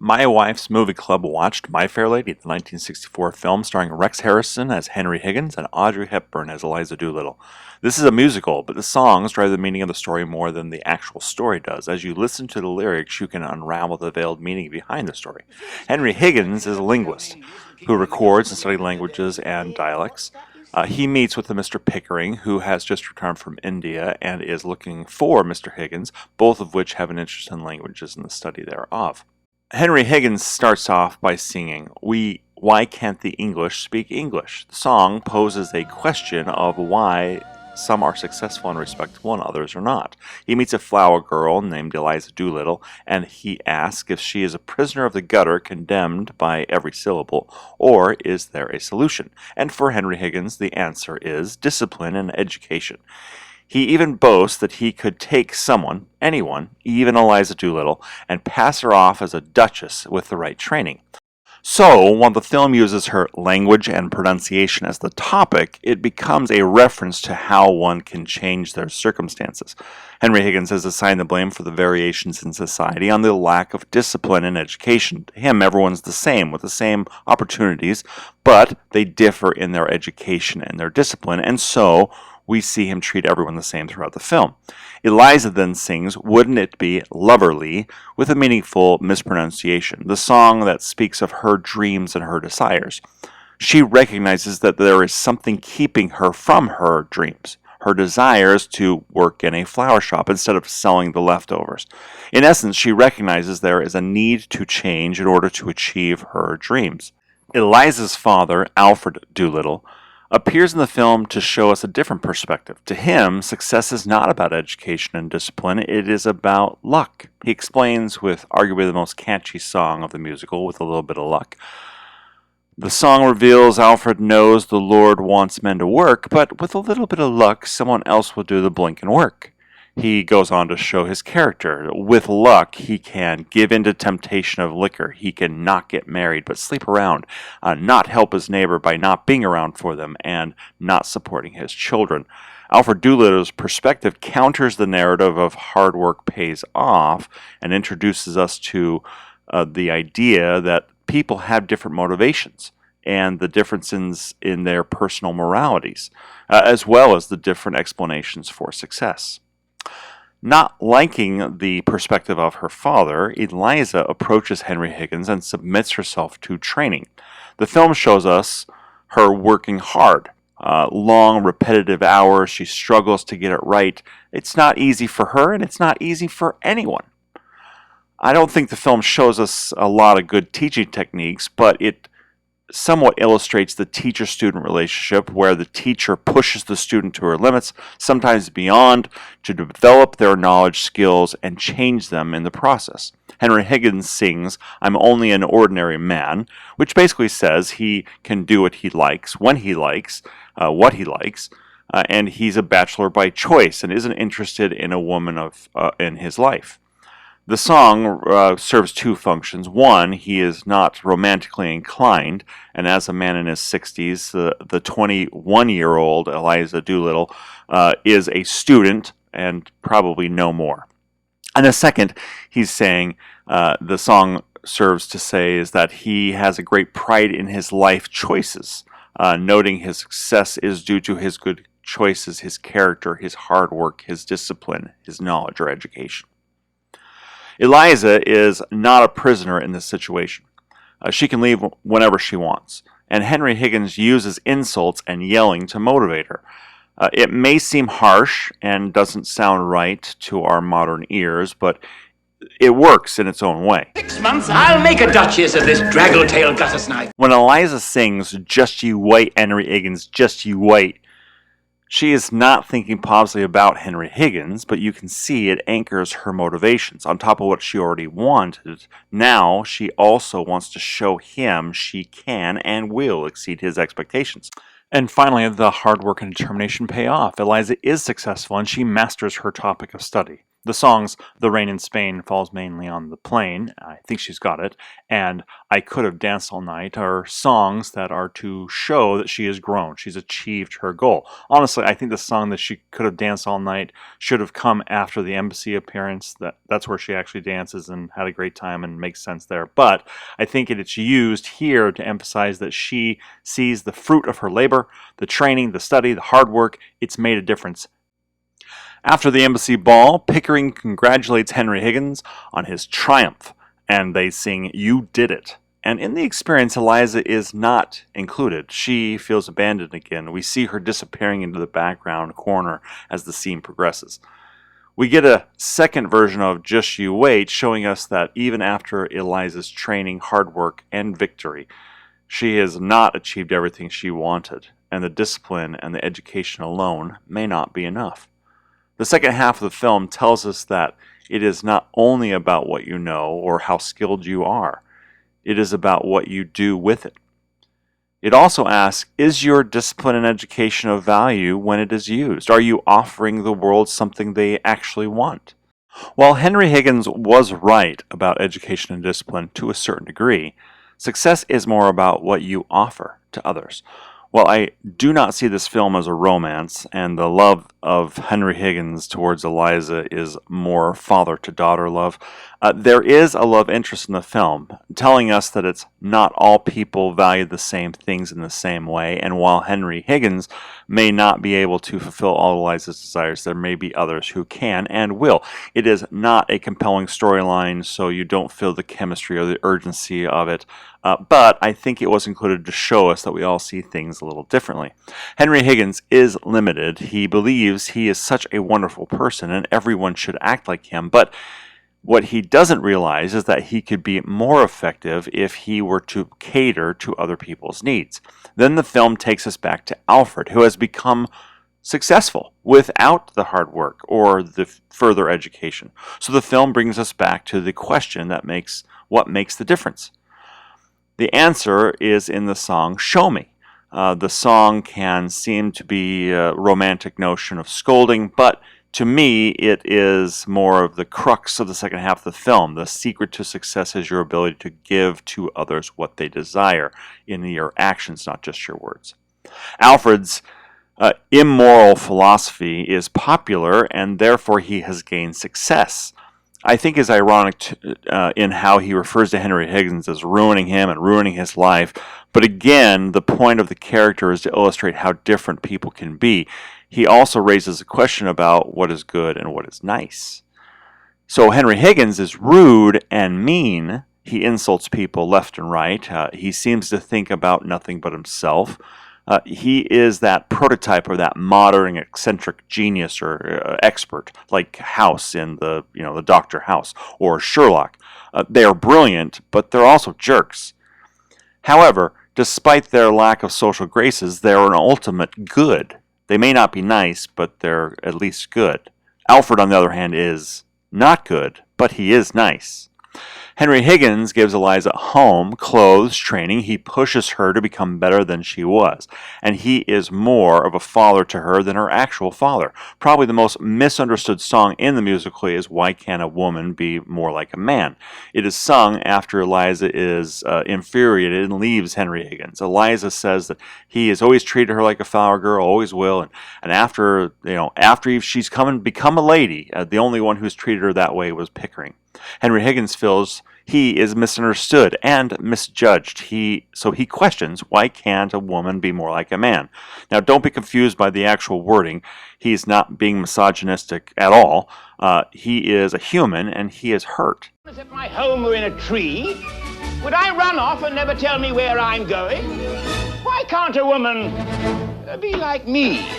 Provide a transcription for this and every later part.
My wife's movie club watched My Fair Lady, the 1964 film starring Rex Harrison as Henry Higgins and Audrey Hepburn as Eliza Doolittle. This is a musical, but the songs drive the meaning of the story more than the actual story does. As you listen to the lyrics, you can unravel the veiled meaning behind the story. Henry Higgins is a linguist who records and studies languages and dialects. He meets with the Mr. Pickering, who has just returned from India and is looking for Mr. Higgins, both of which have an interest in languages and the study thereof. Henry Higgins starts off by singing, Why Can't the English Speak English? The song poses a question of why some are successful and respectable and others are not. He meets a flower girl named Eliza Doolittle, and he asks if she is a prisoner of the gutter condemned by every syllable, or is there a solution? And for Henry Higgins, the answer is discipline and education. He even boasts that he could take someone, anyone, even Eliza Doolittle, and pass her off as a duchess with the right training. So, while the film uses her language and pronunciation as the topic, it becomes a reference to how one can change their circumstances. Henry Higgins has assigned the blame for the variations in society on the lack of discipline and education. To him, everyone's the same, with the same opportunities, but they differ in their education and their discipline, and so we see him treat everyone the same throughout the film. Eliza then sings Wouldn't It Be Loverly with a meaningful mispronunciation, the song that speaks of her dreams and her desires. She recognizes that there is something keeping her from her dreams, her desires to work in a flower shop instead of selling the leftovers. In essence, she recognizes there is a need to change in order to achieve her dreams. Eliza's father, Alfred Doolittle, appears in the film to show us a different perspective. To him, success is not about education and discipline, it is about luck. He explains with arguably the most catchy song of the musical, With a Little Bit of Luck. The song reveals Alfred knows the Lord wants men to work, but with a little bit of luck, someone else will do the blinking work. He goes on to show his character. With luck, he can give in to temptation of liquor. He can not get married, but sleep around, not help his neighbor by not being around for them, and not supporting his children. Alfred Doolittle's perspective counters the narrative of hard work pays off and introduces us to the idea that people have different motivations and the differences in their personal moralities, as well as the different explanations for success. Not liking the perspective of her father, Eliza approaches Henry Higgins and submits herself to training. The film shows us her working hard. Long, repetitive hours, she struggles to get it right. It's not easy for her, and it's not easy for anyone. I don't think the film shows us a lot of good teaching techniques, but it somewhat illustrates the teacher-student relationship where the teacher pushes the student to her limits, sometimes beyond, to develop their knowledge, skills, and change them in the process. Henry Higgins sings, I'm only an ordinary man, which basically says he can do what he likes, when he likes, what he likes, and he's a bachelor by choice and isn't interested in a woman in his life. The song serves two functions. One, he is not romantically inclined, and as a man in his 60s, the 21-year-old Eliza Doolittle is a student and probably no more. And the second, he's saying, the song serves to say is that he has a great pride in his life choices, noting his success is due to his good choices, his character, his hard work, his discipline, his knowledge or education. Eliza is not a prisoner in this situation. She can leave whenever she wants, and Henry Higgins uses insults and yelling to motivate her. It may seem harsh and doesn't sound right to our modern ears, but it works in its own way. 6 months, I'll make a duchess of this draggle-tailed gutter snipe. When Eliza sings, Just You Wait, Henry Higgins, Just You Wait, she is not thinking positively about Henry Higgins, but you can see it anchors her motivations. On top of what she already wanted, now she also wants to show him she can and will exceed his expectations. And finally, the hard work and determination pay off. Eliza is successful and she masters her topic of study. The songs The Rain in Spain falls mainly on the plain, I think she's got it, and I Could Have Danced All Night are songs that are to show that she has grown, she's achieved her goal. Honestly, I think the song that She Could Have Danced All Night should have come after the embassy appearance. That's where she actually dances and had a great time and makes sense there. But I think it's used here to emphasize that she sees the fruit of her labor, the training, the study, the hard work. It's made a difference. After the embassy ball, Pickering congratulates Henry Higgins on his triumph, and they sing You Did It. And in the experience, Eliza is not included. She feels abandoned again. We see her disappearing into the background corner as the scene progresses. We get a second version of Just You Wait, showing us that even after Eliza's training, hard work, and victory, she has not achieved everything she wanted, and the discipline and the education alone may not be enough. The second half of the film tells us that it is not only about what you know or how skilled you are. It is about what you do with it. It also asks, is your discipline and education of value when it is used? Are you offering the world something they actually want? While Henry Higgins was right about education and discipline to a certain degree, success is more about what you offer to others. While I do not see this film as a romance, and the love of Henry Higgins towards Eliza is more father-to-daughter love, there is a love interest in the film, telling us that it's not all people value the same things in the same way, and while Henry Higgins may not be able to fulfill all Eliza's desires, there may be others who can and will. It is not a compelling storyline, so you don't feel the chemistry or the urgency of it, but I think it was included to show us that we all see things a little differently. Henry Higgins is limited. He believes he is such a wonderful person and everyone should act like him, but what he doesn't realize is that he could be more effective if he were to cater to other people's needs. Then the film takes us back to Alfred, who has become successful without the hard work or the further education. So the film brings us back to the question that what makes the difference? The answer is in the song Show Me. The song can seem to be a romantic notion of scolding, but to me it is more of the crux of the second half of the film. The secret to success is your ability to give to others what they desire in your actions, not just your words. Alfred's immoral philosophy is popular, and therefore he has gained success. I think is ironic in how he refers to Henry Higgins as ruining him and ruining his life. But again, the point of the character is to illustrate how different people can be. He also raises a question about what is good and what is nice. So Henry Higgins is rude and mean. He insults people left and right. He seems to think about nothing but himself. He is that prototype or that modern eccentric genius or expert, like House in the Dr. House or Sherlock. They are brilliant, but they're also jerks. However, despite their lack of social graces, they're an ultimate good. They may not be nice, but they're at least good. Alfred, on the other hand, is not good, but he is nice. Henry Higgins gives Eliza a home, clothes, training. He pushes her to become better than she was. And he is more of a father to her than her actual father. Probably the most misunderstood song in the musical is Why Can't a Woman Be More Like a Man? It is sung after Eliza is infuriated and leaves Henry Higgins. Eliza says that he has always treated her like a flower girl, always will. And after she's become a lady, the only one who's treated her that way was Pickering. Henry Higgins feels he is misunderstood and misjudged. So he questions, why can't a woman be more like a man? Now, don't be confused by the actual wording. He's not being misogynistic at all. He is a human, and he is hurt. If my home were in a tree, would I run off and never tell me where I'm going? Why can't a woman be like me?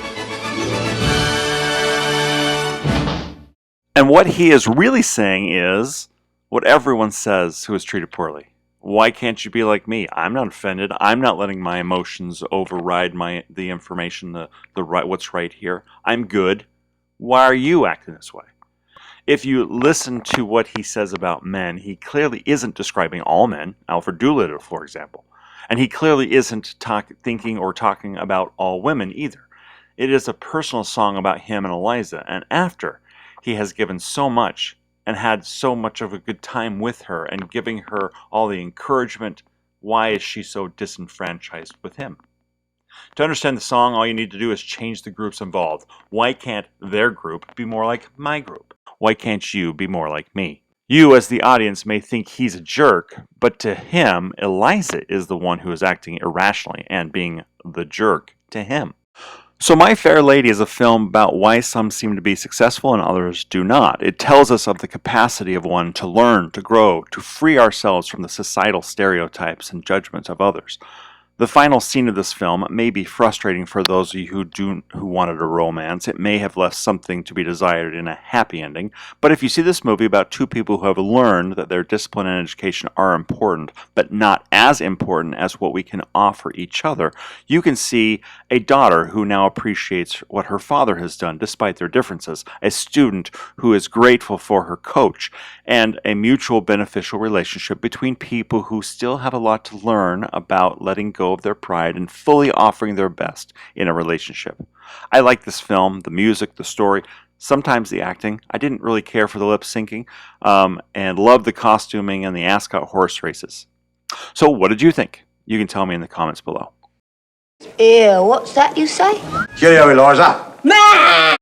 And what he is really saying is what everyone says who is treated poorly. Why can't you be like me? I'm not offended. I'm not letting my emotions override the information, the right, what's right here. I'm good. Why are you acting this way? If you listen to what he says about men, he clearly isn't describing all men, Alfred Doolittle, for example. And he clearly isn't thinking or talking about all women either. It is a personal song about him and Eliza, and after He has given so much and had so much of a good time with her and giving her all the encouragement. Why is she so disenfranchised with him? To understand the song, all you need to do is change the groups involved. Why can't their group be more like my group? Why can't you be more like me? You, as the audience, may think he's a jerk, but to him, Eliza is the one who is acting irrationally and being the jerk to him. So My Fair Lady is a film about why some seem to be successful and others do not. It tells us of the capacity of one to learn, to grow, to free ourselves from the societal stereotypes and judgments of others. The final scene of this film may be frustrating for those of you who wanted a romance. It may have left something to be desired in a happy ending. But if you see this movie about two people who have learned that their discipline and education are important, but not as important as what we can offer each other, you can see a daughter who now appreciates what her father has done despite their differences, a student who is grateful for her coach, and a mutual beneficial relationship between people who still have a lot to learn about letting go of their pride and fully offering their best in a relationship. I like this film, the music, the story, sometimes the acting. I didn't really care for the lip syncing, and loved the costuming and the Ascot horse races. So what did you think? You can tell me in the comments below. Ew, what's that you say? Cheerio, Eliza.